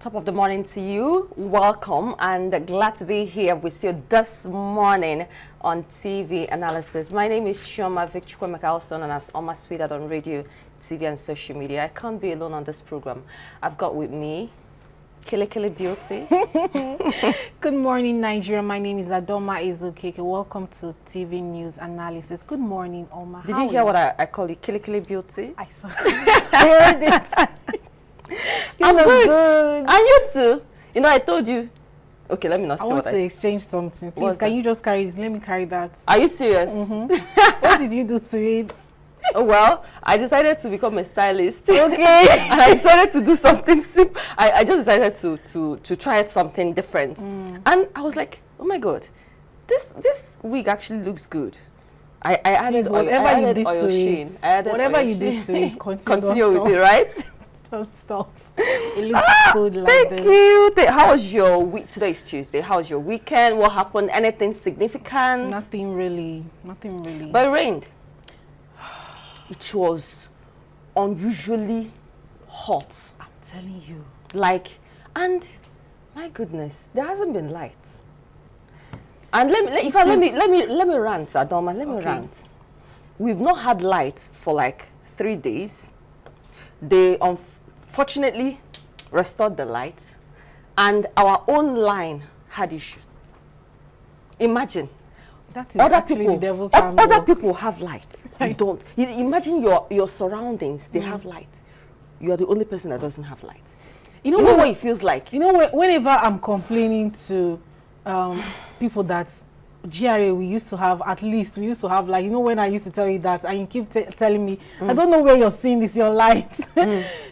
top of the morning to you. Welcome and glad to be here with you this morning on TV Analysis. My name is Chioma Victor, also known as Oma Sweetheart on radio, TV and social media. I can't be alone on this program. I've got with me Kili Beauty. Good morning, Nigeria. My name is Adoma Ezokeke. Welcome to TV News Analysis. Good morning, Oma. Did you hear what I call you? Kili Beauty? I saw. I heard it. You look good. And you too. You know, I told you. Okay, let me not say I want to exchange something. Please, can you just carry this? Let me carry that. Are you serious? What did you do to it? Oh, well, I decided to become a stylist. Okay. And I decided to do something simple. I just decided to try something different. And I was like, oh my God, this wig actually looks good. I added whatever you did oil to sheen. it. Whatever you did to it, continue with it, right? Don't stop. It looks good like Thank you. How was your week? Today is Tuesday. How was your weekend? What happened? Anything significant? Nothing really. Nothing really. But it rained. It was unusually hot. I'm telling you. And my goodness, there hasn't been light. And let me rant, Adoma. Let me rant. We've not had light for like 3 days. They unfortunately restored the light, and our own line had issue. Imagine. That is actually the devil's handwork. Other people have light. You don't. Imagine your surroundings. They have light. You are the only person that doesn't have light. You know what it feels like? You know, whenever I'm complaining to people that GRA we used to have, like, you know, when I used to tell you that and you keep telling me, I don't know where you're seeing this, your light.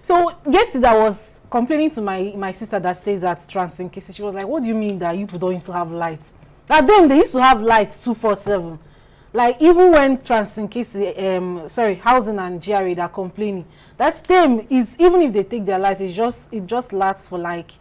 So yesterday I was complaining to my sister that stays at Transin Kisi. She was like, what do you mean that you people don't used to have lights? At them they used to have lights 247. Like, even when Transin Kisi, housing and GRA they're complaining, that's them. Is even if they take their lights, it just lasts for like,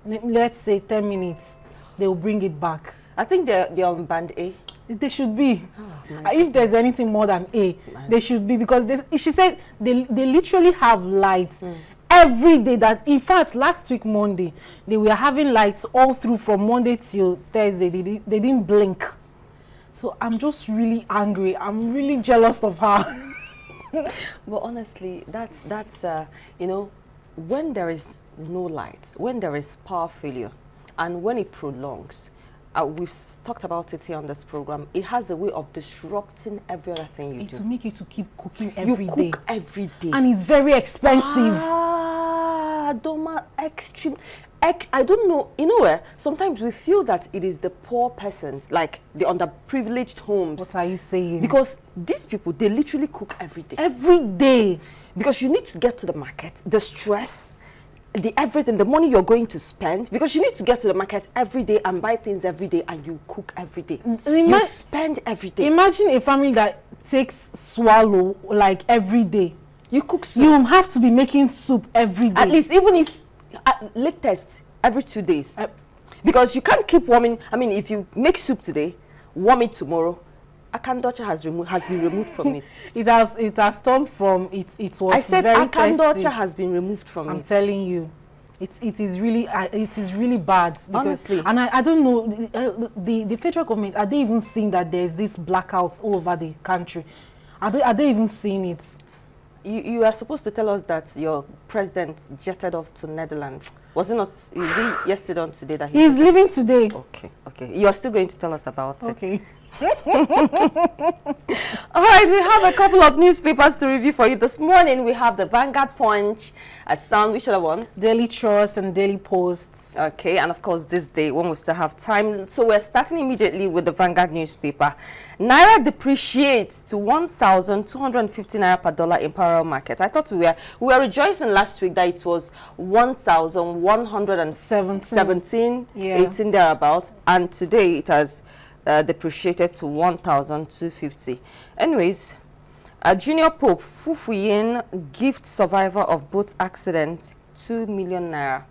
let's say 10 minutes. They will bring it back. I think they're on band A. They should be. If there's anything more than A, they should be, because she said they literally have lights every day. That in fact last week Monday they were having lights all through from Monday till Thursday. They didn't blink. So I'm just really angry. I'm really jealous of her. Well, honestly, that's you know, when there is no light, when there is power failure, and when it prolongs, we've talked about it here on this program, it has a way of disrupting every other thing you do. To make you to keep cooking every day. You cook every day. And it's very expensive. Doma, extreme. I don't know, you know where? Sometimes we feel that it is the poor persons, like the underprivileged homes. What are you saying? Because these people, they literally cook every day. Every day. Because you need to get to the market, the stress, everything, the money you're going to spend, because you need to get to the market every day and buy things every day, and you cook every day. You spend every day. Imagine a family that takes swallow like every day. You cook soup. You have to be making soup every day. At least, even if latest every 2 days. Because you can't keep warming. I mean, if you make soup today, warm it tomorrow, Akandocha has been removed from it. It has turned from it was. I said very Akandocha has been removed from it. I'm telling you, it is really bad. Because, honestly, and I don't know, the federal government, are they even seeing that there's this blackouts all over the country? Are they even seeing it? You are supposed to tell us that your president jetted off to Netherlands. Was it not? Is it yesterday or today that he's leaving today? Okay. You are still going to tell us about it. Okay. All right, we have a couple of newspapers to review for you this morning. We have the Vanguard, Punch, Sun, which other ones? Daily Trust and Daily Post. Okay, and of course this day when we still have time. So we're starting immediately with the Vanguard newspaper. Naira depreciates to 1,250 naira per dollar in parallel market. I thought we were rejoicing last week that it was 1,117, 18 thereabout, and today it has depreciated to 1,250. Anyways, Junior Pope Fufuyin gift survivor of boat accident 2 million naira.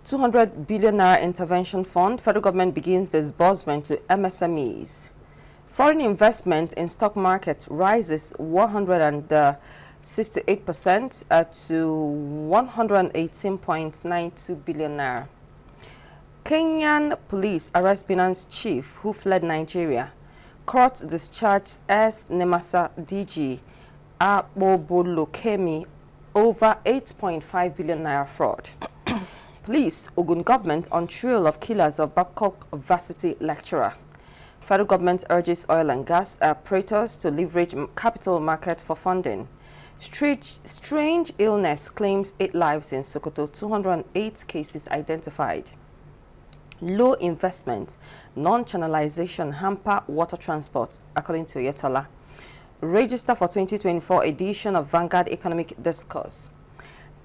200 billion naira intervention fund. Federal government begins disbursement to MSMEs. Foreign investment in stock market rises 100 68% to 118.92 billion naira. Kenyan police arrest Binance chief who fled Nigeria. Court discharged S. Nemasa DG Abobolokemi over 8.5 billion naira fraud. Police, Ogun government on trail of killers of Babcock varsity lecturer. Federal government urges oil and gas operators to leverage capital market for funding. Strange illness claims 8 lives in Sokoto, 208 cases identified. Low investment, non-channelization hamper water transport, according to Yetala. Register for 2024 edition of Vanguard Economic Discourse.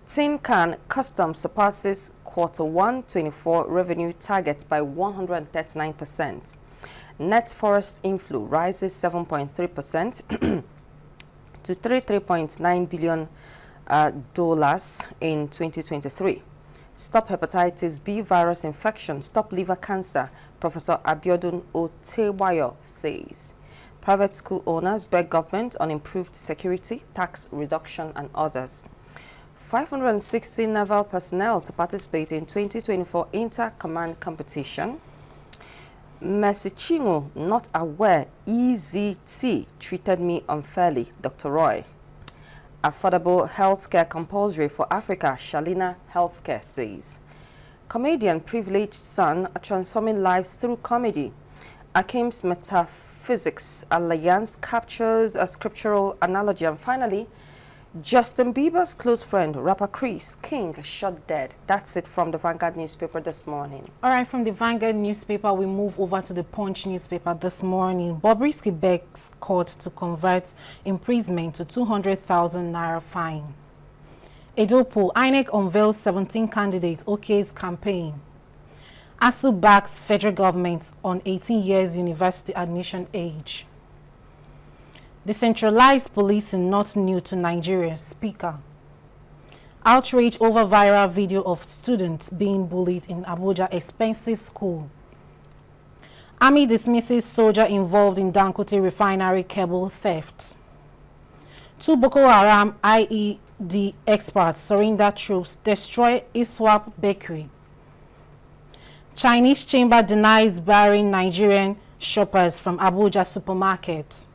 Tin Can Customs surpasses Q1 24 revenue target by 139%. Net forest inflow rises 7.3% to $33.9 billion in 2023. Stop hepatitis B virus infection, stop liver cancer, Professor Abiodun Otewayo says. Private school owners beg government on improved security, tax reduction and others. 560 naval personnel to participate in 2024 Inter-Command competition. Mercy Chingo not aware EZT treated me unfairly, Dr. Roy. Affordable healthcare compulsory for Africa, Shalina Healthcare says. Comedian privileged son transforming lives through comedy. Akim's Metaphysics Alliance captures a scriptural analogy. And finally, Justin Bieber's close friend, rapper Chris King, shot dead. That's it from the Vanguard newspaper this morning. All right, from the Vanguard newspaper, we move over to the Punch newspaper this morning. Bobrisky begs court to convert imprisonment to 200,000 naira fine. Edopo, INEC unveils 17 candidates, OK's campaign. ASUU backs federal government on 18 years university admission age. Decentralized policing not new to Nigeria, Speaker. Outrage over viral video of students being bullied in Abuja expensive school. Army dismisses soldier involved in Dangote refinery cable theft. 2 Boko Haram IED experts surrender troops, destroy ISWAP bakery. Chinese chamber denies barring Nigerian shoppers from Abuja supermarket.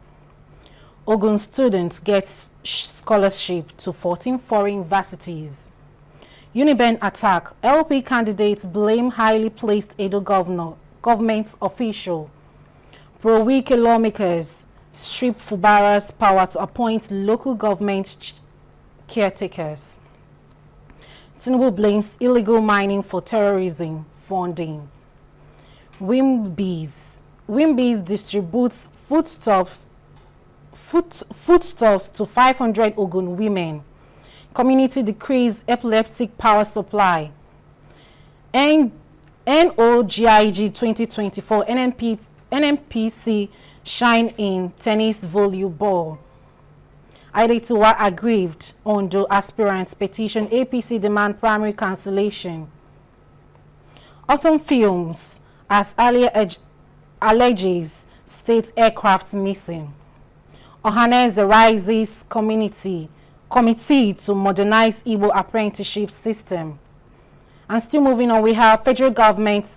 Ogun students get scholarship to 14 foreign universities. Uniben attack. LP candidates blame highly placed Edo government official. Pro-Wike lawmakers strip Fubara's power to appoint local government caretakers. Tinubu blames illegal mining for terrorism funding. Wimbees distributes foodstuffs to 500 Ogun women. Community decrees epileptic power supply. NOGIG 2024 NNPC shine in tennis volleyball. Aidetiwa aggrieved Ondo aspirants petition APC demand primary cancellation. Autumn films as earlier alleges state aircraft missing. Ohaneze rises committee to modernize Igbo apprenticeship system. And still moving on, we have federal government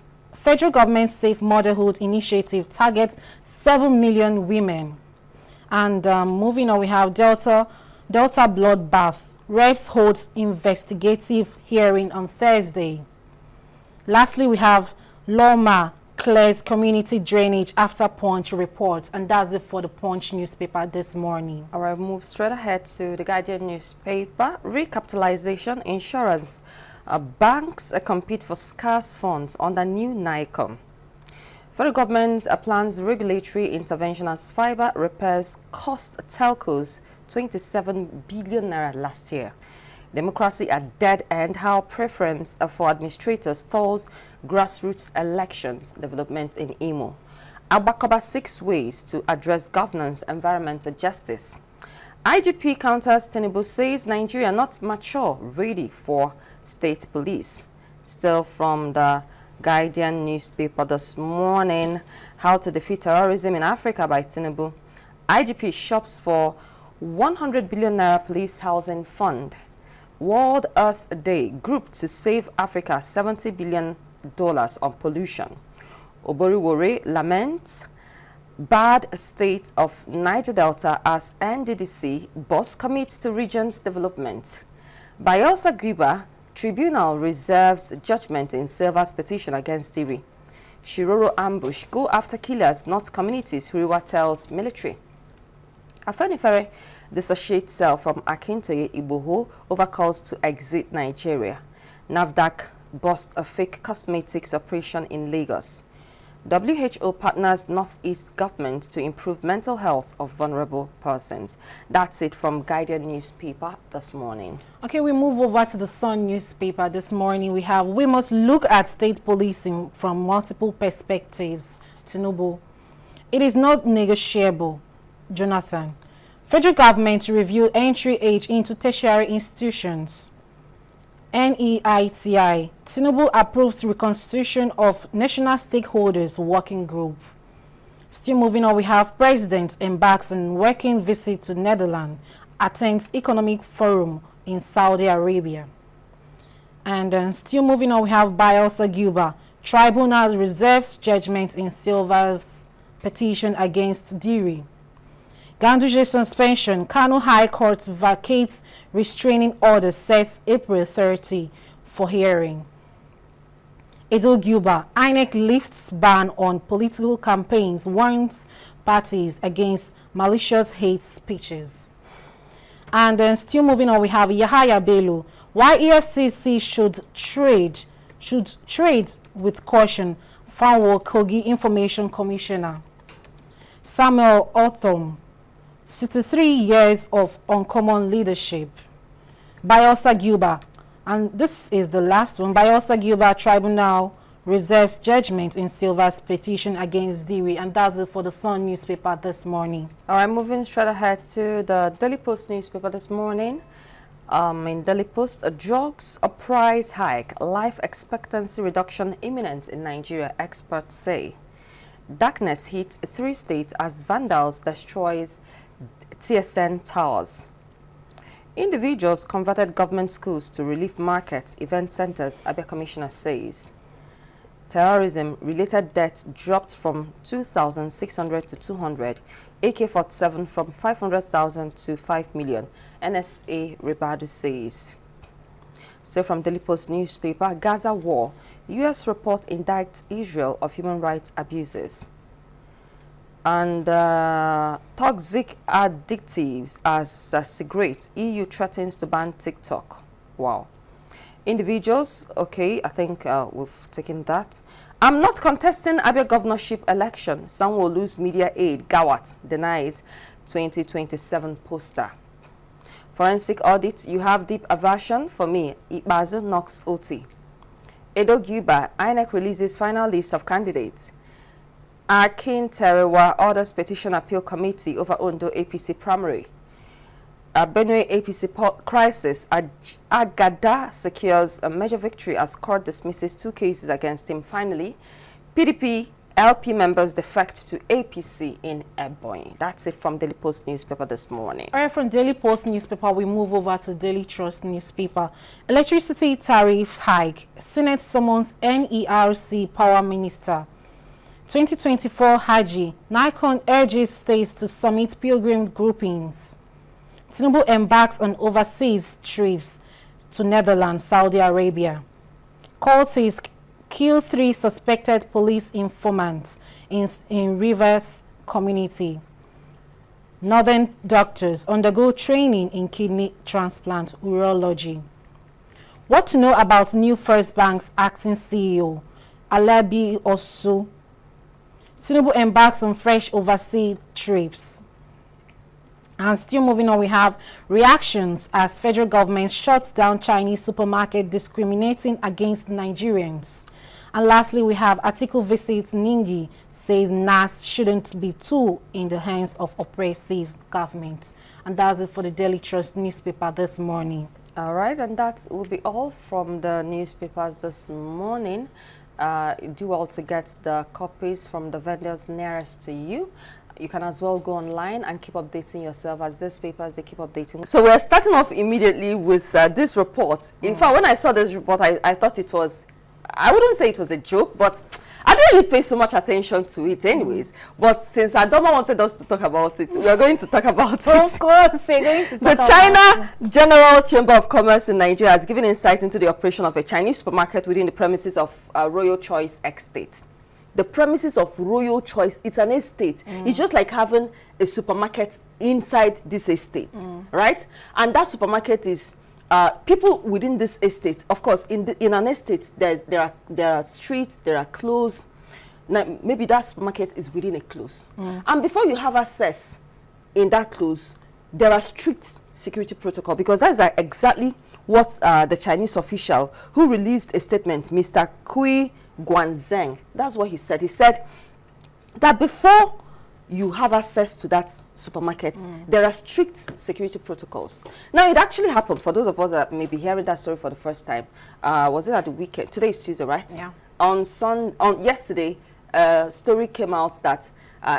safe motherhood initiative targets 7 million women. And moving on, we have Delta bloodbath. Reps holds investigative hearing on Thursday. Lastly, we have Loma clears community drainage after Punch report. And that's it for the Punch newspaper this morning. All right, move straight ahead to the Guardian newspaper. Recapitalization, insurance. Banks compete for scarce funds under new NICOM. Federal government plans regulatory intervention as fiber repairs cost telcos 27 billion naira last year. Democracy at dead end, how preference for administrators stalls grassroots elections, development in Imo. Abakoba 6 ways to address governance, environmental justice. IGP counters Tinubu says Nigeria not mature, ready for state police. Still from the Guardian newspaper this morning, how to defeat terrorism in Africa by Tinubu. IGP shops for 100 billion naira police housing fund. World Earth Day group to save Africa $70 billion on pollution. Oboriwore laments bad state of Niger Delta as NDDC boss commits to region's development. Bayelsa Guba Tribunal reserves judgment in Silva's petition against Iri. Shiroro ambush go after killers, not communities, Huriwa tells military. Afenifere dissociate cell from Akintoye Iboho over calls to exit Nigeria. NAFDAC bust a fake cosmetics operation in Lagos. WHO partners Northeast government to improve mental health of vulnerable persons. That's it from Guardian newspaper this morning. Okay, we move over to the Sun newspaper this morning. We must look at state policing from multiple perspectives. Tinubu, it is not negotiable. Jonathan, federal government to review entry age into tertiary institutions. NEITI, Tinubu approves reconstitution of National Stakeholders Working Group. Still moving on, we have President embarks on working visit to Netherlands, attends Economic Forum in Saudi Arabia. And still moving on, we have Bayelsa Guba, Tribunal reserves judgment in Silva's petition against Diri. Ganduje suspension, Kano High Court vacates restraining order sets April 30 for hearing. Edo Guba, INEC lifts ban on political campaigns, warns parties against malicious hate speeches. And then still moving on, we have Yahaya Bello, why EFCC should trade with caution, Fanwo Kogi Information Commissioner. Samuel Othom, 63 years of uncommon leadership. Bayelsa Guba, and this is the last one. Bayelsa Guba Tribunal reserves judgment in Silva's petition against Diri, and that's it for the Sun newspaper this morning. All right, moving straight ahead to the Daily Post newspaper this morning. In Daily Post, drugs, a price hike, life expectancy reduction imminent in Nigeria, experts say. Darkness hit 3 states as vandals destroys TSN towers. Individuals converted government schools to relief markets, event centers, Abia Commissioner says. Terrorism-related deaths dropped from 2,600 to 200, AK-47 from 500,000 to 5 million, NSA Ribadu says. So from Daily Post newspaper, Gaza war, U.S. report indicts Israel of human rights abuses. And toxic additives as cigarettes, EU threatens to ban TikTok. Wow. Individuals, okay, I think we've taken that. I'm not contesting Abia governorship election. Some will lose media aid. Gawat denies 2027 poster. Forensic audit, you have deep aversion for me. Ibazu knocks OT. Edo Guba, INEC releases final list of candidates. Akin Terewa orders petition appeal committee over Ondo APC primary. Benue APC crisis. Agada secures a major victory as court dismisses 2 cases against him. Finally, PDP LP members defect to APC in Ebonyi. That's it from Daily Post newspaper this morning. All right, from Daily Post newspaper, we move over to Daily Trust newspaper. Electricity tariff hike. Senate summons NERC power minister. 2024 Haji, Nikon urges states to submit pilgrim groupings. Tinubu embarks on overseas trips to Netherlands, Saudi Arabia. Cultists kill 3 suspected police informants in Rivers community. Northern doctors undergo training in kidney transplant urology. What to know about new First Bank's acting CEO, Alabi Osu. Tinubu embarks on fresh overseas trips. And still moving on, we have reactions as federal government shuts down Chinese supermarket discriminating against Nigerians. And lastly, we have article visits Ningi says NAS shouldn't be too in the hands of oppressive governments. And that's it for the Daily Trust newspaper this morning. All right, and that will be all from the newspapers this morning. Do all to get the copies from the vendors nearest to you. you can as well go online and keep updating yourself as these papers, they keep updating. So we're starting off immediately with this report. In fact, when I saw this report, I thought it was, I wouldn't say it was a joke, but I didn't really pay so much attention to it anyways. But since Adoma wanted us to talk about it, we are going to talk about it. Of course, we're going to talk The China General Chamber of Commerce in Nigeria has given insight into the operation of a Chinese supermarket within the premises of Royal Choice Estate. The premises of Royal Choice, it's an estate. It's just like having a supermarket inside this estate, right? And that supermarket is people within this estate. Of course, in an estate, there are streets, there are close. Now, maybe that supermarket is within a close. And before you have access in that close, there are strict security protocol, because that's exactly what the Chinese official who released a statement, Mr. Kui Guanzheng, that's what he said. He said that before you have access to that supermarket, there are strict security protocols. Now, it actually happened for those of us that may be hearing that story for the first time. Was it at the weekend? Today is Tuesday, right? Yeah. On yesterday, a story came out that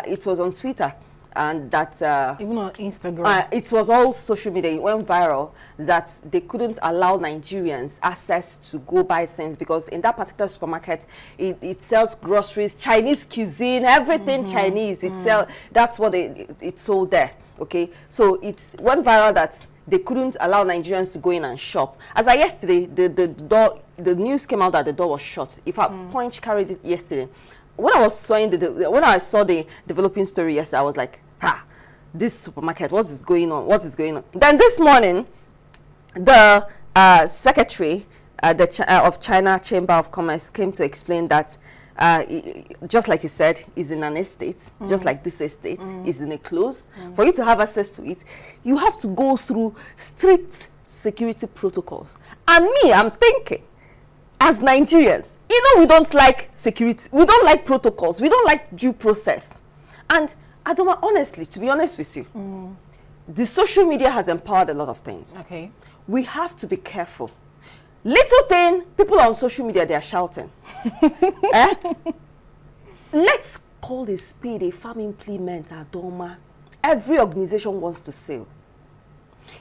it was on Twitter, and that even on Instagram, it was all social media. It went viral that they couldn't allow Nigerians access to go buy things, because in that particular supermarket, it sells groceries, Chinese cuisine, everything Chinese. That's what it sold there. Okay, so it went viral that they couldn't allow Nigerians to go in and shop. As of yesterday, the news came out that the door was shut. In fact, Punch carried it yesterday. When I saw the developing story yesterday, I was like, this supermarket, what is going on? What is going on? Then this morning, the secretary of China Chamber of Commerce came to explain that, just like he said, is in an estate, just like this estate is in a close. For you to have access to it, you have to go through strict security protocols. And me, I'm thinking, as Nigerians, we don't like security, we don't like protocols, we don't like due process. And Adoma, honestly, to be honest with you, the social media has empowered a lot of things. Okay. We have to be careful. Little thing, people on social media, they are shouting. Let's call a spade a farm implement, Adoma. Every organization wants to sell.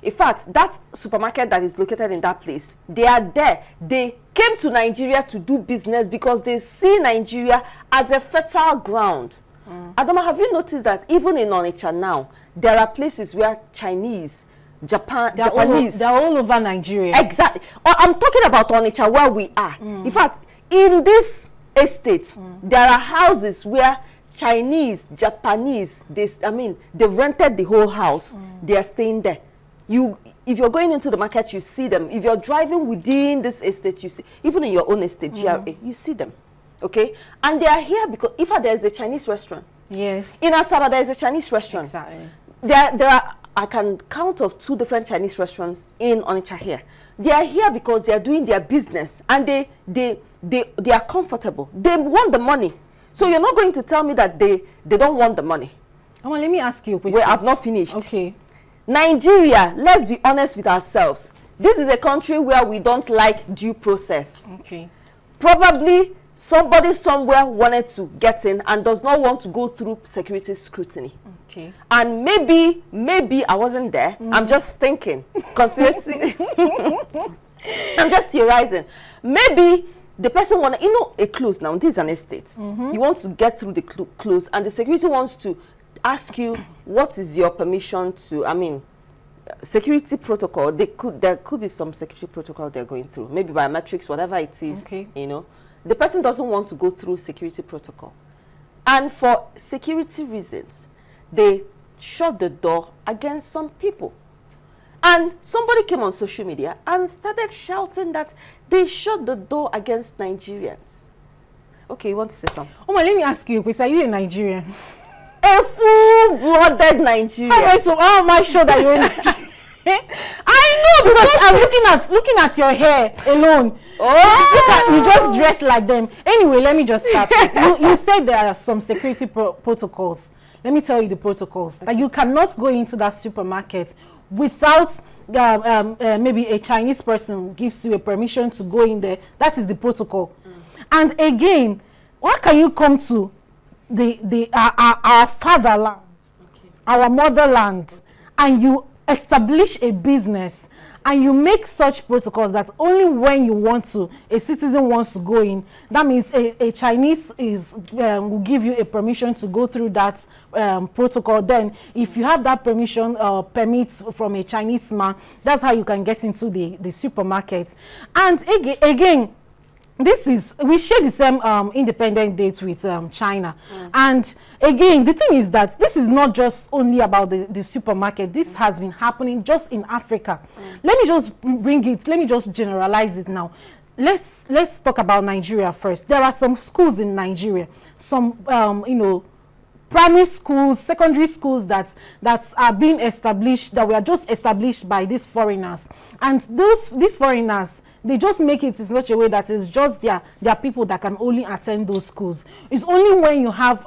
In fact, that supermarket that is located in that place, they are there. They came to Nigeria to do business because they see Nigeria as a fertile ground. Adoma, have you noticed that even in Onitsha now, there are places where Japanese, they're all over Nigeria. Exactly. I'm talking about Onitsha, where we are. In fact, in this estate, there are houses where Chinese, Japanese, they've rented the whole house. They are staying there. If you're going into the market, you see them. If you're driving within this estate, you see, even in your own estate, GRA, you see them. Okay? And they are here because if there's a Chinese restaurant. Yes. In Asaba, there is a Chinese restaurant. Exactly. There are, I can count of 2 different Chinese restaurants in Onitsha here. They are here because they are doing their business, and they are comfortable. They want the money. So you're not going to tell me that they don't want the money. Well, let me ask you a question. Well, I've not finished. Okay. Nigeria, let's be honest with ourselves. This is a country where we don't like due process. Okay. Probably somebody somewhere wanted to get in and does not want to go through security scrutiny. Okay. And maybe I wasn't there. I'm just thinking. Conspiracy. I'm just theorizing. Maybe the person wanted, a close now. This is an estate. You want to get through the close, and the security wants to ask you, what is your permission to, security protocol. There could be some security protocol they're going through. Maybe biometrics, whatever it is, The person doesn't want to go through security protocol. And for security reasons, they shut the door against some people. And somebody came on social media and started shouting that they shut the door against Nigerians. Okay, you want to say something? Oh, let me ask you, are you a Nigerian? A full-blooded Nigerian. How am I sure that you're a Nigerian? I know, because I'm looking at your hair alone. Oh, you just dress like them. Anyway, let me just start with you said there are some security protocols. Let me tell you the protocols. Like, you cannot go into that supermarket without maybe a Chinese person gives you a permission to go in there. That is the protocol. And again, why can you come to our fatherland our motherland, and you establish a business, and you make such protocols that only when you want to, a citizen wants to go in, that means a Chinese will give you a permission to go through that protocol. Then if you have that permission permits from a Chinese man, that's how you can get into the supermarket. And again, we share the same independent date with China. And again, the thing is that this is not just only about the supermarket. This has been happening just in Africa. Let me just let me just generalize it now. Let's talk about Nigeria first. There are some schools in Nigeria, some you know, primary schools, secondary schools that are being established, that were just established by these foreigners. And these foreigners, they just make it in such a way that it's just their people that can only attend those schools. It's only when you have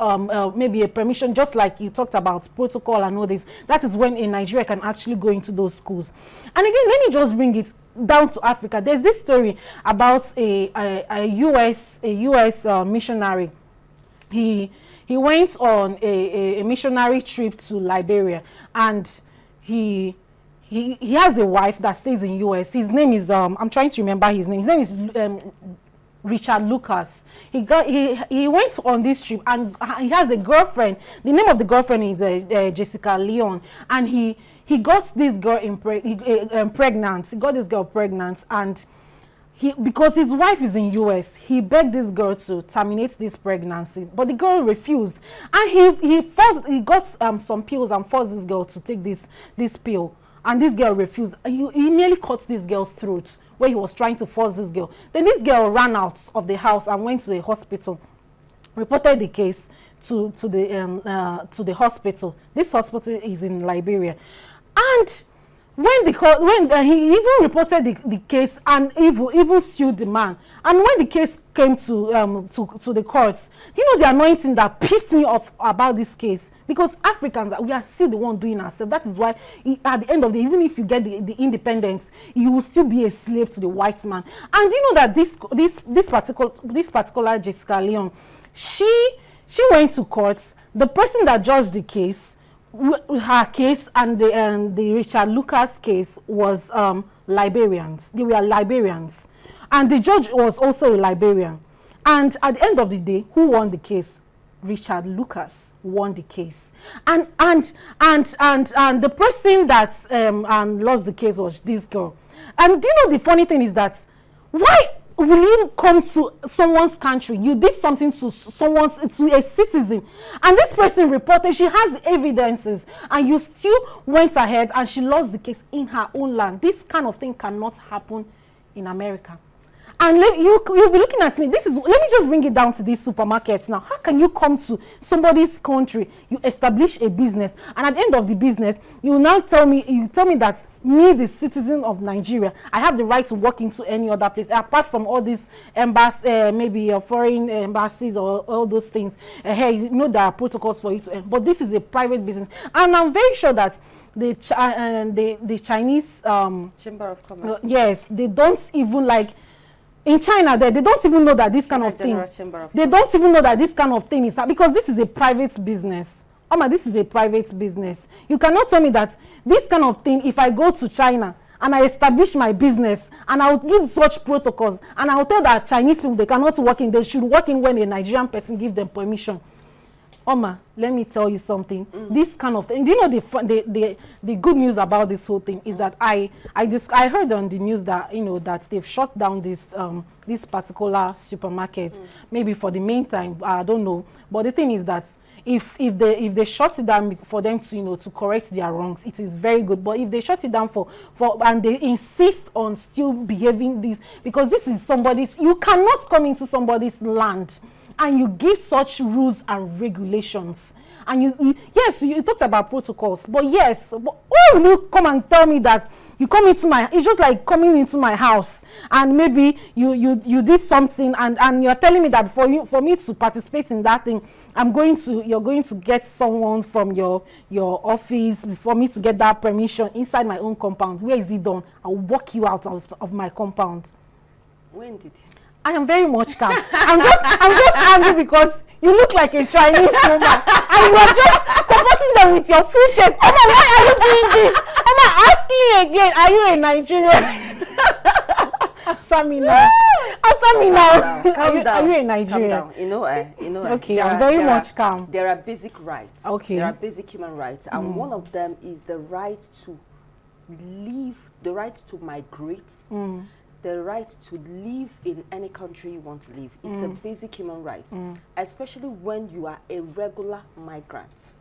maybe a permission, just like you talked about protocol and all this, that is when in Nigeria can actually go into those schools. And again, let me just bring it down to Africa. There's this story about a US missionary. He went on a missionary trip to Liberia, and he has a wife that stays in US. His name is I'm trying to remember his name. His name is Richard Lucas. He went on this trip, and he has a girlfriend. The name of the girlfriend is Jessica Leon, and he got this girl pregnant. He got this girl pregnant, and because his wife is in US, he begged this girl to terminate this pregnancy, but the girl refused, and he got some pills and forced this girl to take this pill. And this girl refused. He nearly cut this girl's throat where he was trying to force this girl. Then this girl ran out of the house and went to a hospital, reported the case to the hospital. This hospital is in Liberia. And when he even reported the case and even sued the man, and when the case came to the courts, do you know the annoying thing that pissed me off about this case? Because Africans, we are still the one doing ourselves. That is why at the end of the day, even if you get the independence, you will still be a slave to the white man. And do you know that this particular Jessica Leon, she went to court. The person that judged the case, her case and the Richard Lucas case was Liberians. They were Liberians, and the judge was also a Liberian. And at the end of the day, who won the case? Richard Lucas won the case, and the person that lost the case was this girl. And do you know the funny thing is that why will you come to someone's country? You did something to a citizen, and this person reported, she has the evidences, and you still went ahead and she lost the case in her own land. This kind of thing cannot happen in America. And you'll be looking at me. Let me just bring it down to these supermarkets now. How can you come to somebody's country, you establish a business, and at the end of the business, you now tell me that me, the citizen of Nigeria, I have the right to walk into any other place apart from all these embassies, maybe foreign embassies or all those things. Hey, you know there are protocols for you to but this is a private business, and I'm very sure that the Chinese Chamber of Commerce. Yes, they don't even like. In China, they don't even know that this kind of thing. They don't even know that this kind of thing is that, because this is a private business. This is a private business. You cannot tell me that this kind of thing, if I go to China and I establish my business and I will give such protocols and I will tell that Chinese people they cannot work in, they should work in when a Nigerian person gives them permission. Let me tell you something. This kind of thing. Do you know the good news about this whole thing is that I heard on the news that that they've shut down this particular supermarket. Maybe for the meantime, I don't know. But the thing is that if they shut it down for them to to correct their wrongs, it is very good. But if they shut it down for and they insist on still behaving this, because this is somebody's, you cannot come into somebody's land and you give such rules and regulations. And yes, you talked about protocols, but yes, but why will you come and tell me that you come into it's just like coming into my house and maybe you did something and you're telling me that for me to participate in that thing, you're going to get someone from your office for me to get that permission inside my own compound. Where is it done? I'll walk you out of my compound. When did you? I am very much calm. I'm just angry because You look like a Chinese woman, and you are just supporting them with your full chest. Oma, why are you doing this? Oma, asking you again, are you a Nigerian? Answer me now. Answer me now. Calm down. Are you a Nigerian? Calm down. You know. Okay, I'm very much calm. There are basic rights. Okay. There are basic human rights, and one of them is the right to live, the right to migrate, the right to live in any country you want to live. It's a basic human right, especially when you are a regular migrant.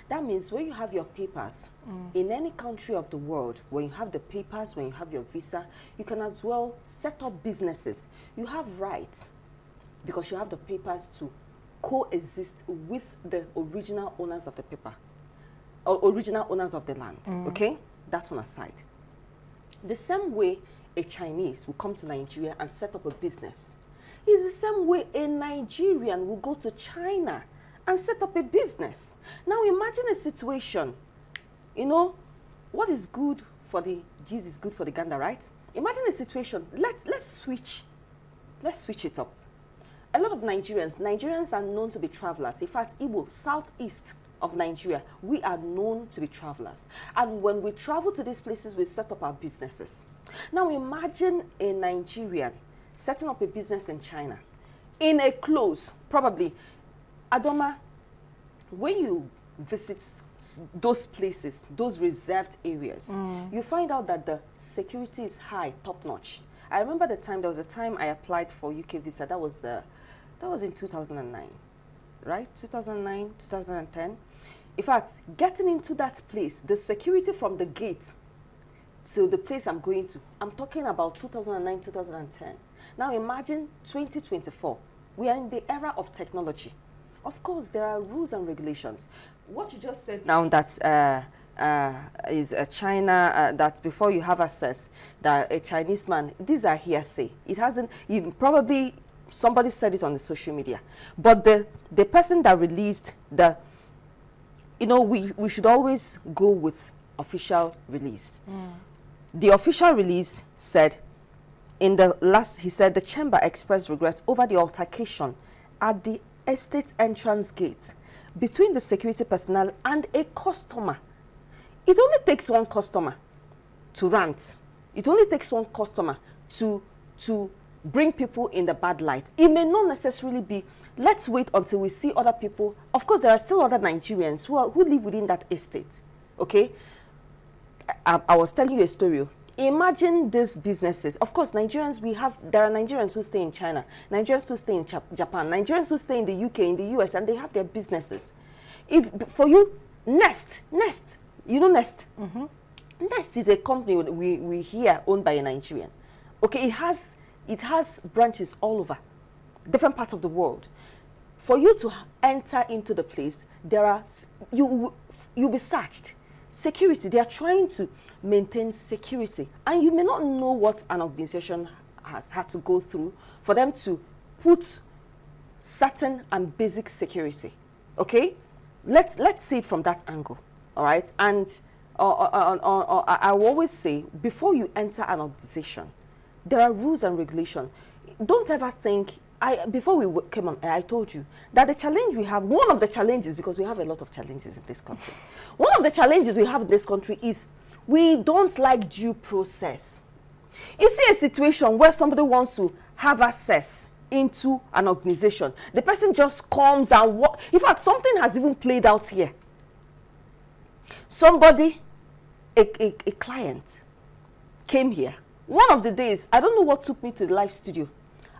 That means when you have your papers in any country of the world, when you have the papers, when you have your visa, you can as well set up businesses. You have rights because you have the papers to coexist with the original owners of the paper, or original owners of the land, okay? That one aside. The same way a Chinese will come to Nigeria and set up a business is the same way a Nigerian will go to China and set up a business. Now imagine a situation, you know, what is good for the geese is good for the gander, right? Imagine a situation, let's switch it up. A lot of Nigerians are known to be travelers. In fact, Igbo, southeast of Nigeria, we are known to be travelers. And when we travel to these places, we set up our businesses. Now imagine a Nigerian setting up a business in China, in a close, probably, Adoma, when you visit those places, those reserved areas, you find out that the security is high, top-notch. I remember there was a time I applied for UK visa. That was in 2009, right? 2009, 2010. In fact, getting into that place, the security from the gate to the place I'm going to, I'm talking about 2009, 2010. Now imagine 2024. We are in the era of technology. Of course, there are rules and regulations. What you just said now, that is China, that before you have access, that a Chinese man, these are hearsay. It hasn't, probably somebody said it on the social media. But the person that released we should always go with official release. The official release said, he said the chamber expressed regret over the altercation at the estate entrance gate between the security personnel and a customer. It only takes one customer to rant. It only takes one customer to bring people in the bad light. It may not necessarily be, let's wait until we see other people. Of course, there are still other Nigerians who live within that estate, okay? I was telling you a story. Imagine these businesses. Of course, there are Nigerians who stay in China, Nigerians who stay in Japan, Nigerians who stay in the UK, in the US, and they have their businesses. For you, Nest, you know Nest? Nest is a company we hear owned by a Nigerian. Okay, it has branches all over, different parts of the world. For you to enter into the place, you'll be searched. Security, they are trying to maintain security. And you may not know what an organization has had to go through for them to put certain and basic security. Okay? Let's see it from that angle. All right? And I will always say, before you enter an organization, there are rules and regulations. Don't ever think, before we came on, I told you that the challenge we have, one of the challenges, because we have a lot of challenges in this country, one of the challenges we have in this country is we don't like due process. You see a situation where somebody wants to have access into an organization, the person just comes and in fact, something has even played out here. Somebody, a client, came here. One of the days, I don't know what took me to the live studio.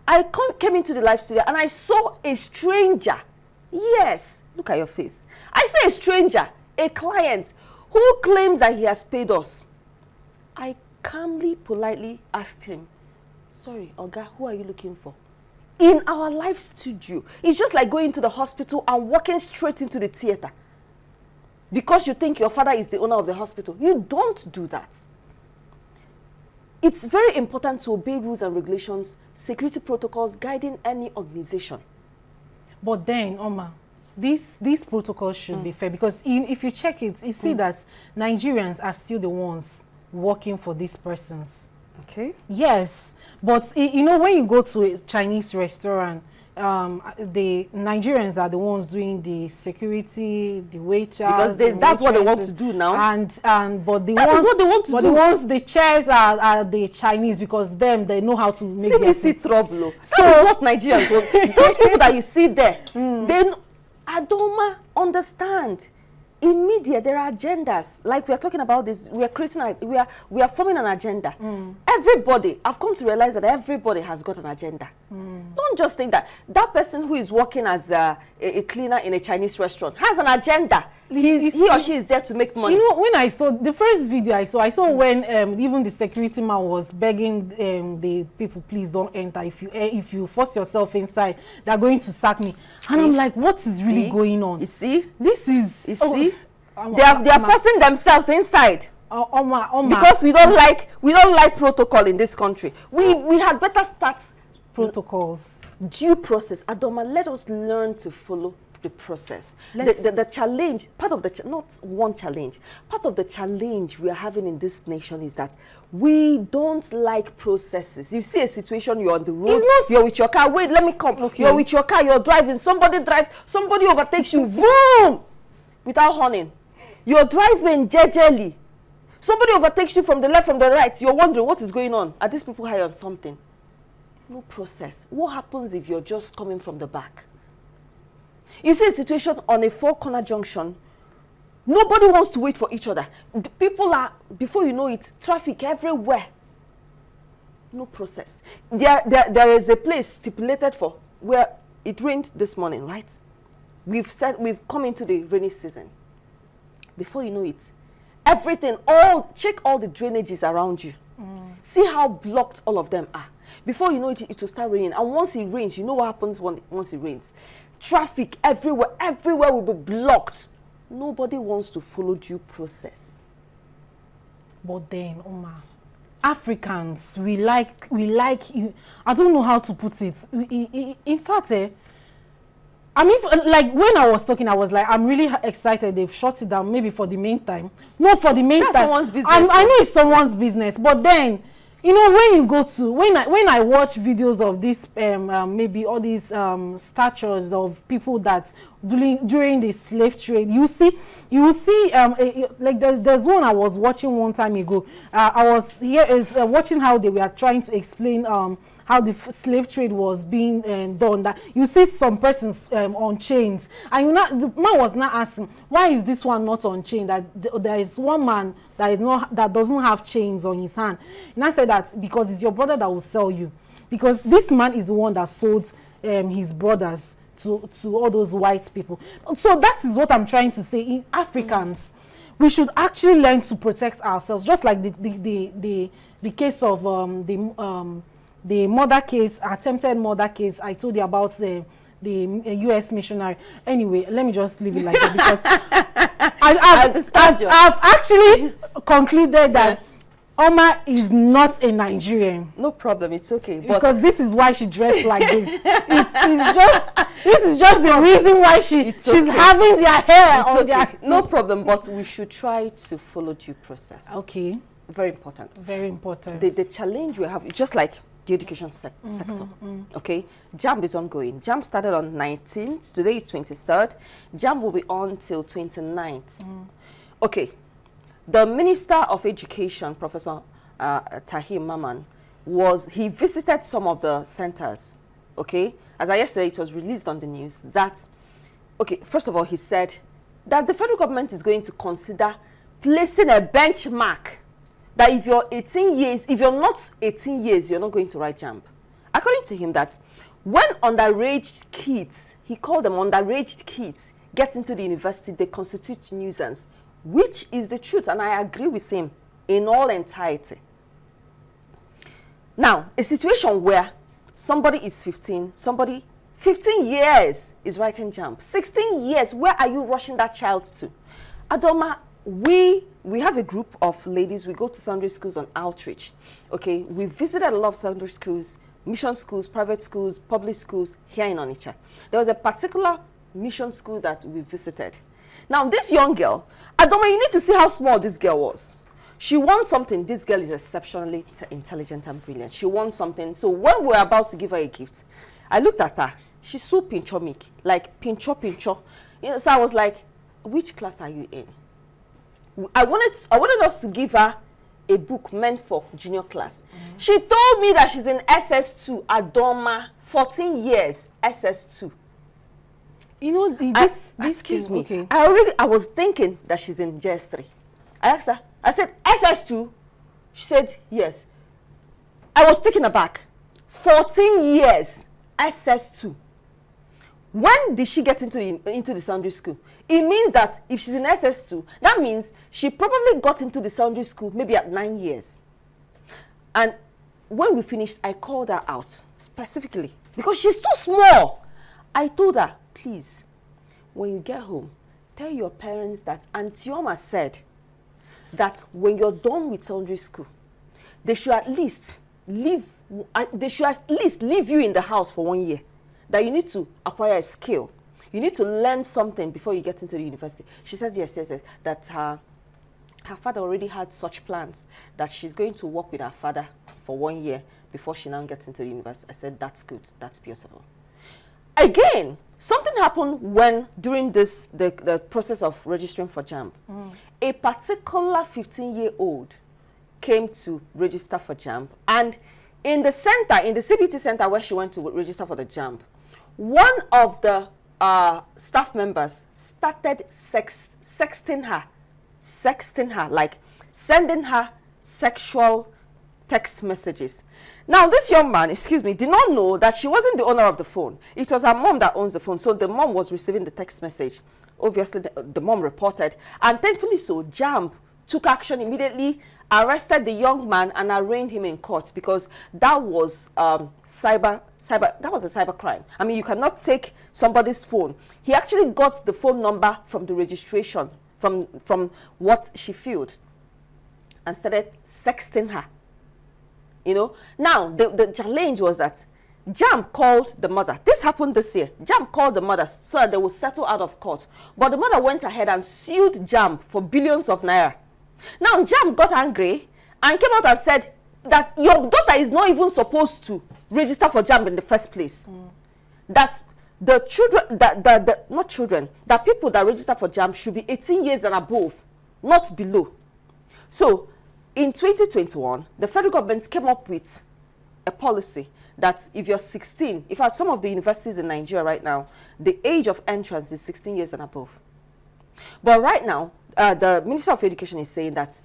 I came into the live studio and I saw a stranger. Yes, look at your face. I saw a stranger, a client, who claims that he has paid us. I calmly, politely asked him, sorry, Oga, who are you looking for? In our live studio. It's just like going to the hospital and walking straight into the theater. Because you think your father is the owner of the hospital. You don't do that. It's very important to obey rules and regulations, security protocols guiding any organization. But then, Oma, these protocols should be fair, because if you check it, you see that Nigerians are still the ones working for these persons. Okay. Yes, but you know, when you go to a Chinese restaurant, the Nigerians are the ones doing the security, the waiters, because that's what they want to do now. And but the that ones is what they want to do. the ones, the chefs are the Chinese, because they know how to make their CBC food. trouble. So that is what Nigerians want. Those people that you see there, then Adoma, understand. In media, there are agendas. Like we are talking about this, we are creating, we are forming an agenda. Everybody, I've come to realize that everybody has got an agenda. Don't just think that that person who is working as a cleaner in a Chinese restaurant has an agenda. He or she is there to make money. You know, when I saw the first video I saw when even the security man was begging the people, please don't enter. If you force yourself inside, they're going to sack me. And I'm like, what is really going on? You see? This is... You see? They are forcing themselves inside. Because we don't like protocol in this country. We had better start protocols. Due process. Adoma, let us learn to follow the process. The challenge, part of the not one challenge, part of the challenge we are having in this nation is that we don't like processes. You see a situation, you're on the road, you're with your car, wait, let me come. Okay. You're with your car, you're driving, somebody drives, somebody overtakes you, boom, without horning. You're driving jejely. Somebody overtakes you from the left, from the right. You're wondering what is going on. Are these people high on something? No process. What happens if you're just coming from the back? You see a situation on a four-corner junction. Nobody wants to wait for each other. The people are, before you know it, traffic everywhere. No process. There is a place stipulated for where it rained this morning, right? We've come into the rainy season. Before you know it, everything, check all the drainages around you. See how blocked all of them are. Before you know it, it will start raining. And once it rains, you know what happens once it rains. Traffic everywhere will be blocked. Nobody wants to follow due process. But then, Oma, Africans, we like I don't know how to put it. In fact, I mean, like when I was talking, I was like, I'm really excited. They've shut it down, maybe for the main time. Not for the main time. That's someone's business. I know it's someone's business, but then, you know, when you go to, when I watch videos of this, maybe all these statues of people that during the slave trade, you see, like there's one I was watching one time ago. I was watching how they were trying to explain how the slave trade was being done. That you see some persons on chains, and the man was not asking, why is this one not on chain? That there is one man that doesn't have chains on his hand. And I said that because it's your brother that will sell you, because this man is the one that sold his brothers to all those white people. So that is what I'm trying to say. In Africans, we should actually learn to protect ourselves, just like the case of the murder case, attempted murder case I told you about, the U.S. missionary. Anyway, let me just leave it like that, because I've actually concluded that Oma is not a Nigerian. No problem, it's okay. Because this is why she dressed like this. This is just the reason why she's having their hair on their... No problem, but we should try to follow due process. Okay. Very important. Very important. The challenge we have, just like the education sector, okay? JAMB is ongoing. JAMB started on 19th. Today is 23rd. JAMB will be on till 29th. Okay. The Minister of Education, Professor Tahir Maman, he visited some of the centers, okay? As of yesterday, it was released on the news that, okay, first of all, he said that the federal government is going to consider placing a benchmark that if you're 18 years, if you're not 18 years, you're not going to write JAMB. According to him, that when underage kids, he called them underage kids, get into the university, they constitute nuisance, which is the truth, and I agree with him in all entirety. Now, a situation where somebody is 15 years is writing JAMB. 16 years, where are you rushing that child to? Adoma, we have a group of ladies. We go to secondary schools on outreach. Okay, we visited a lot of secondary schools, mission schools, private schools, public schools here in Onitsha. There was a particular mission school that we visited. Now, this young girl, Adoma, you need to see how small this girl was. she wants something. This girl is exceptionally intelligent and brilliant. She wants something. So when we were about to give her a gift, I looked at her. She's so pinchomic, like pincho. You know, so I was like, which class are you in? I wanted us to give her a book meant for junior class. She told me that she's in SS2, Adoma, 14 years, SS2. You know, excuse me. Okay. I was thinking that she's in JS3. I asked her, I said, SS2? She said, yes. I was taken aback. 14 years, SS2. When did she get into the secondary school? It means that if she's in SS2, that means she probably got into the secondary school maybe at 9 years. And when we finished, I called her out specifically because she's too small. I told her, please, when you get home, tell your parents that Auntie Oma said that when you're done with secondary school, they should at least leave you in the house for 1 year. That you need to acquire a skill. You need to learn something before you get into the university. She said yes. That her father already had such plans that she's going to work with her father for 1 year before she now gets into the university. I said, that's good. That's beautiful. Again, something happened when, during the process of registering for JAMB, a particular 15-year-old came to register for JAMB. And in the center, in the CBT center where she went to register for the JAMB, one of the staff members started sexting her, like sending her sexual text messages. Now, this young man, did not know that she wasn't the owner of the phone. It was her mom that owns the phone. So the mom was receiving the text message. Obviously, the mom reported. And thankfully so, JAMB took action immediately, arrested the young man and arraigned him in court because that was that was a cyber crime. I mean, you cannot take somebody's phone. He actually got the phone number from the registration, from what she filled, and started sexting her. You know, now the challenge was that JAMB called the mother. This happened this year. JAMB called the mother so that they would settle out of court. But the mother went ahead and sued JAMB for billions of naira. Now, JAMB got angry and came out and said that your daughter is not even supposed to register for JAMB in the first place. That the children, that people that register for JAMB should be 18 years and above, not below. So, in 2021, the federal government came up with a policy that if you're 16, if at some of the universities in Nigeria right now, the age of entrance is 16 years and above. But right now, the Minister of Education is saying that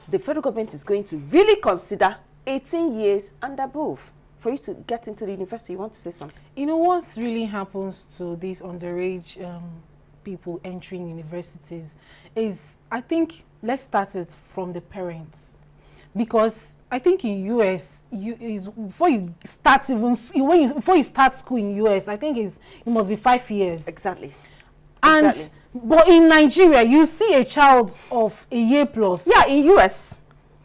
the federal government is going to really consider 18 years and above for you to get into the university. You want to say something? You know what really happens to these underage people entering universities is, I think, let's start it from the parents. Because I think in US, before you start school in US, I think it must be 5 years. Exactly. And exactly. But in Nigeria, you see a child of a year plus. Yeah, in US,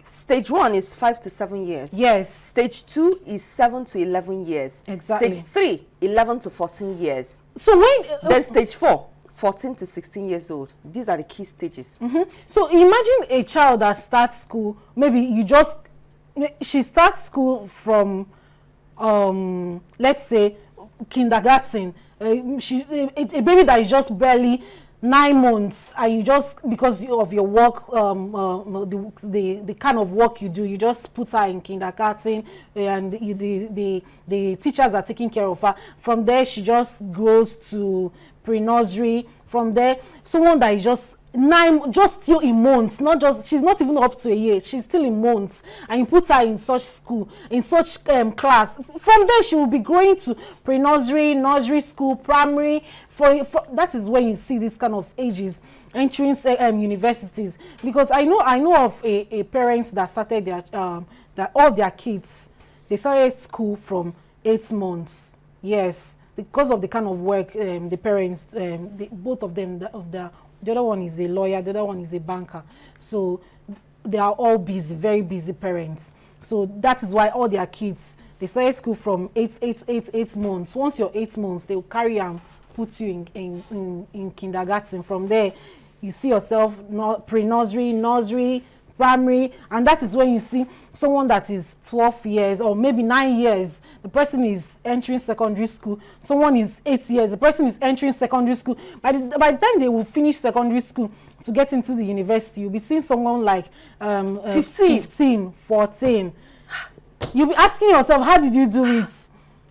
stage 1 is 5 to 7 years. Yes. Stage 2 is 7 to 11 years. Exactly. Stage 3, 11 to 14 years. So when then stage 4, 14 to 16 years old. These are the key stages. So imagine a child that starts school. Maybe she starts school from, let's say, kindergarten. A baby that is just barely 9 months, and you just, because of your work, the kind of work you do, you just put her in kindergarten, and the teachers are taking care of her. From there, she just grows to pre-nursery. From there, someone that is just still in months, she's not even up to a year, she's still in months, and you put her in such school, in such class. From there, she will be going to pre-nursery, nursery school, primary. That is when you see this kind of ages entering universities. Because I know of a parent that started all their kids, they started school from 8 months. Yes, because of the kind of work the parents, both of them, the other one is a lawyer, the other one is a banker. So they are all busy, very busy parents. So that is why all their kids, they started school from 8 months. Once you're 8 months, they will carry and put you in kindergarten. From there, you see yourself pre-nursery, nursery, primary, and that is when you see someone that is 12 years or maybe 9 years, the person is entering secondary school. Someone is 8 years, the person is entering secondary school. By the time they will finish secondary school to get into the university, you'll be seeing someone like 15, 14. You'll be asking yourself, how did you do it?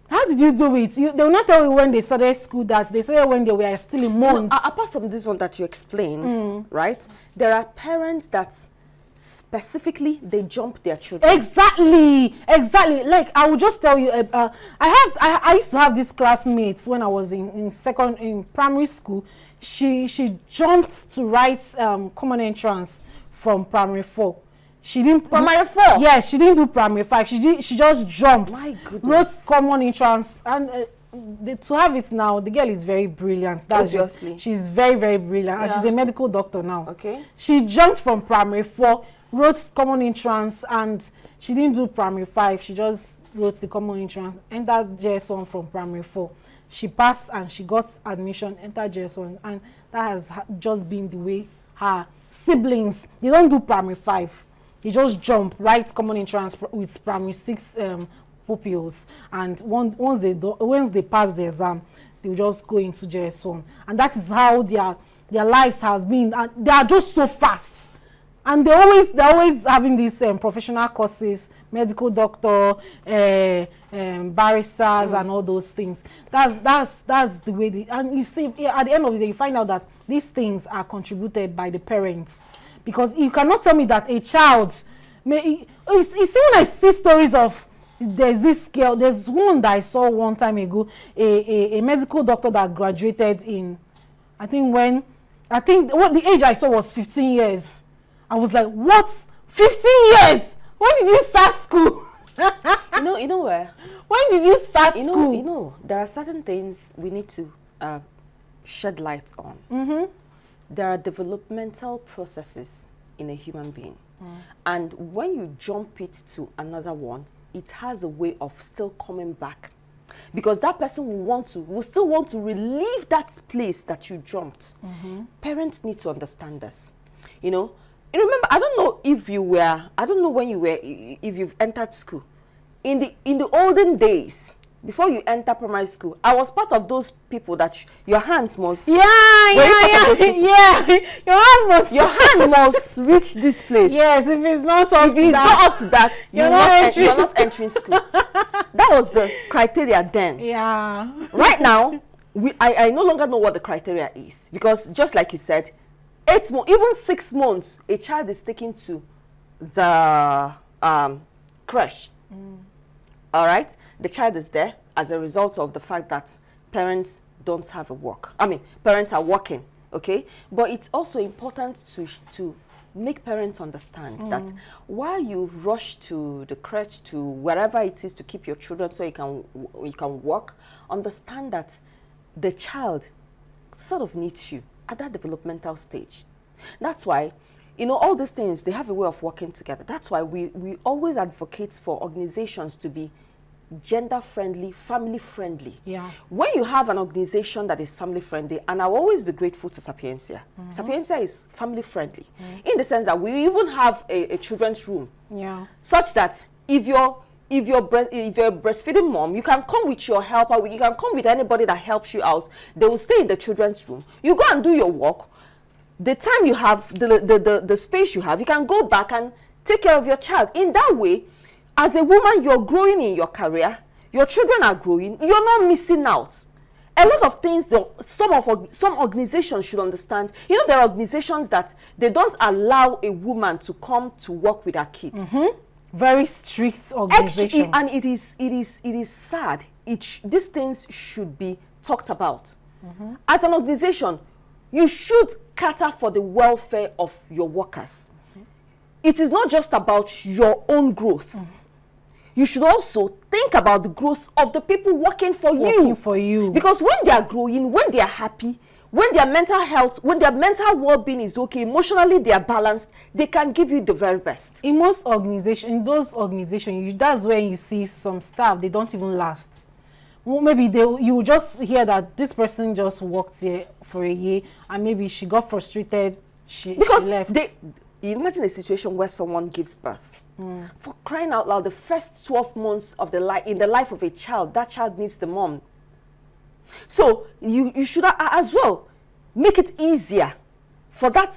How did you do it? They will not tell you when they started school that. They say when they were still in months. Apart from this one that you explained, right? There are parents that specifically they jump their children. Exactly. Like I will just tell you, I used to have these classmates when I was in primary school. She jumped to write common entrance from primary 4. She didn't primary 4. Yes, she didn't do primary 5. She just jumped. My goodness. Wrote common entrance, and to have it now, the girl is very brilliant. That's obviously. She's very, very brilliant, and she's a medical doctor now. Okay. She jumped from primary 4, wrote common entrance, and she didn't do primary 5. She just wrote the common entrance, entered JS1 from primary 4. She passed and she got admission, entered JS1, and that has just been the way her siblings, they don't do primary 5. They just jump, write common entrance with primary 6 pupils, and once they pass the exam, they'll just go into JS1, and that is how their lives has been. And they are just so fast, and they're always having these professional courses, medical doctor, barristers, and all those things. That's the way. And you see, at the end of the day, you find out that these things are contributed by the parents. Because you cannot tell me that a child may. You see, when I see stories of, there's this girl, there's one that I saw one time ago, a medical doctor that graduated in, I think what the age I saw was 15 years. I was like, what? 15 years? When did you start school? You know where? When did you start school? You know, there are certain things we need to shed light on. Mm-hmm. There are developmental processes in a human being. And when you jump it to another one, it has a way of still coming back. Because that person will still want to relieve that place that you jumped. Parents need to understand this. You know, and remember, I don't know when you were, if you've entered school. In the olden days, before you enter primary school, I was part of those people that your hands must. Your hand must reach this place. Yes, if it's not up to that, you're not entering school. That was the criteria then. Yeah. Right now, I no longer know what the criteria is, because just like you said, 8 months, even 6 months, a child is taken to the creche. All right, the child is there as a result of the fact that parents don't have a work. I mean, parents are working, okay? But it's also important to make parents understand that while you rush to the crèche, to wherever it is to keep your children so you can work, understand that the child sort of needs you at that developmental stage. That's why, you know, all these things, they have a way of working together. That's why we always advocate for organizations to be gender-friendly, family-friendly. Yeah. When you have an organization that is family-friendly, and I'll always be grateful to Sapiencia. Sapiencia is family-friendly, in the sense that we even have a children's room. Yeah. Such that if you're a breastfeeding mom, you can come with your helper, you can come with anybody that helps you out. They will stay in the children's room. You go and do your work. The time you have, the space you have, you can go back and take care of your child. In that way, as a woman, you're growing in your career, your children are growing, you're not missing out. A lot of things, some organizations should understand. You know, there are organizations that they don't allow a woman to come to work with her kids. Very strict organization. And it is sad. These things should be talked about. As an organization, you should cater for the welfare of your workers. It is not just about your own growth. You should also think about the growth of the people working for you. Because when they are growing, when they are happy, when their mental health, when their mental well-being is okay, emotionally they are balanced, they can give you the very best. In most organizations, that's when you see some staff, they don't even last. Well, maybe you just hear that this person just worked here for a year, and maybe she got frustrated, she left. imagine a situation where someone gives birth. For crying out loud, the first 12 months of in the life of a child, that child needs the mom. So you should as well make it easier for that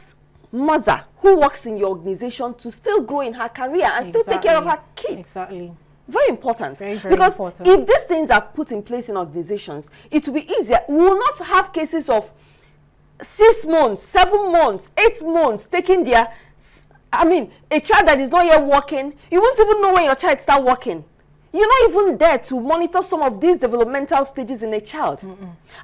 mother who works in your organization to still grow in her career and still take care of her kids. Exactly. Very important. Very, very because important. if these things are put in place in organizations, it will be easier. We will not have cases of 6 months, 7 months, 8 months taking their, a child that is not yet working. You won't even know when your child start working. You're not even there to monitor some of these developmental stages in a child.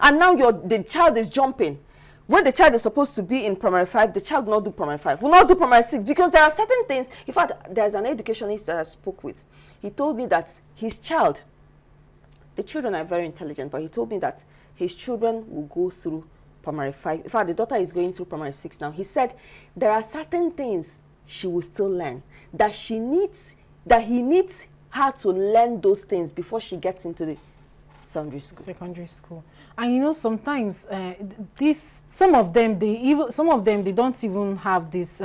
And now the child is jumping. When the child is supposed to be in primary 5, the child will not do primary 5, will not do primary 6, because there are certain things. In fact, there's an educationist that I spoke with. He told me that his child, the children are very intelligent, but he told me that his children will go through primary 5. In fact, the daughter is going through primary 6 now. He said there are certain things she will still learn, that he needs her to learn those things before she gets into the secondary school. And you know, sometimes some of them they don't even have this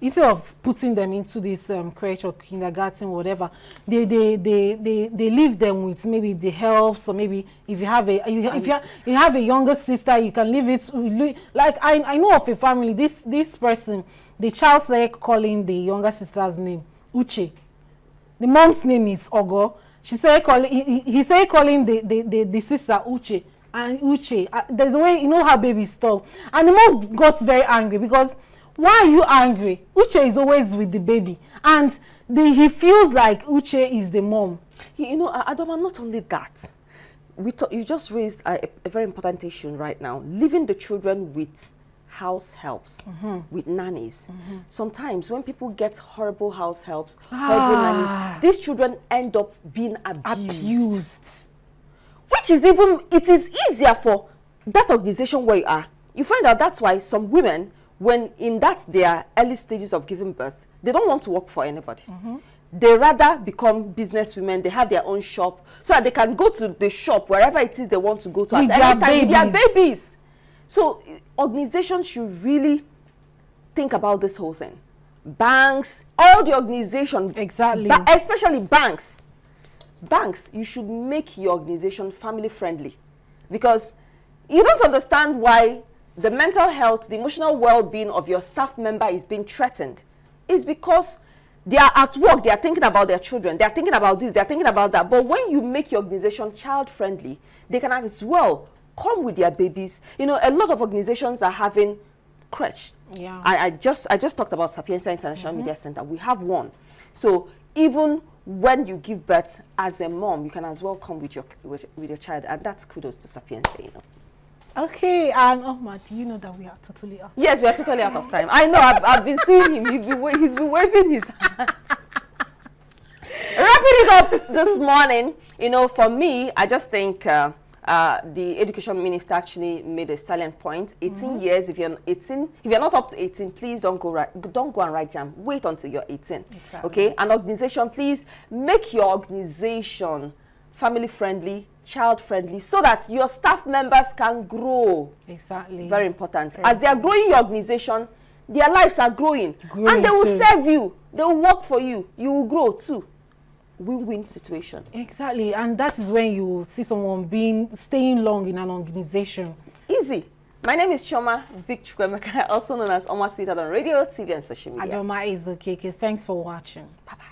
instead of putting them into this crèche or kindergarten, whatever, they leave them with maybe the helps, or maybe if you have a younger sister, you can leave it. Like I know of a family, this person, the child started calling the younger sister's name Uche. The mom's name is Ogo. He started calling the sister Uche. And Uche, there's a way, you know how babies talk. And the mom got very angry because, why are you angry? Uche is always with the baby. And he feels like Uche is the mom. You know, Adoma, not only that, you just raised a very important issue right now. Leaving the children with house helps, with nannies. Sometimes when people get horrible house helps, horrible nannies, these children end up being abused. Which is it is easier for that organization where you are. You find out that's why some women, when in their early stages of giving birth, they don't want to work for anybody. They rather become business women. They have their own shop so that they can go to the shop wherever it is they want to go to at any time with their babies. So organizations should really think about this whole thing. Banks, all the organizations, exactly, especially banks. Banks, you should make your organization family friendly, because you don't understand why the mental health, the emotional well-being of your staff member is being threatened. It's because they are at work, they are thinking about their children, they are thinking about this, they are thinking about that. But when you make your organization child friendly, they can as well come with their babies. You know, a lot of organizations are having crèche. Yeah. I just talked about Sapienza International Media Center. We have one. So even when you give birth as a mom, you can as well come with your child, and that's kudos to Sapienza, you know. Okay, Omar, do you know that we are totally out? Yes, we are totally out of time. I know. I've been seeing him. He's been waving his hands. Wrapping it up this morning, you know, for me, I just think the education minister actually made a salient point. 18 years. If you're not up to 18, please don't go and write jam. Wait until you're 18. Exactly. Okay. An organization, please make your organization family friendly, child friendly, so that your staff members can grow. Exactly. Very important. As they are growing your organization, their lives are growing and they will serve you. They will work for you. You will grow too. Win-win situation. Exactly. And that is when you see someone staying long in an organization. Easy. My name is Choma Vic Chukwemeka, also known as Oma Sweetheart on radio, TV, and social media. Adoma is okay. Thanks for watching. Bye-bye.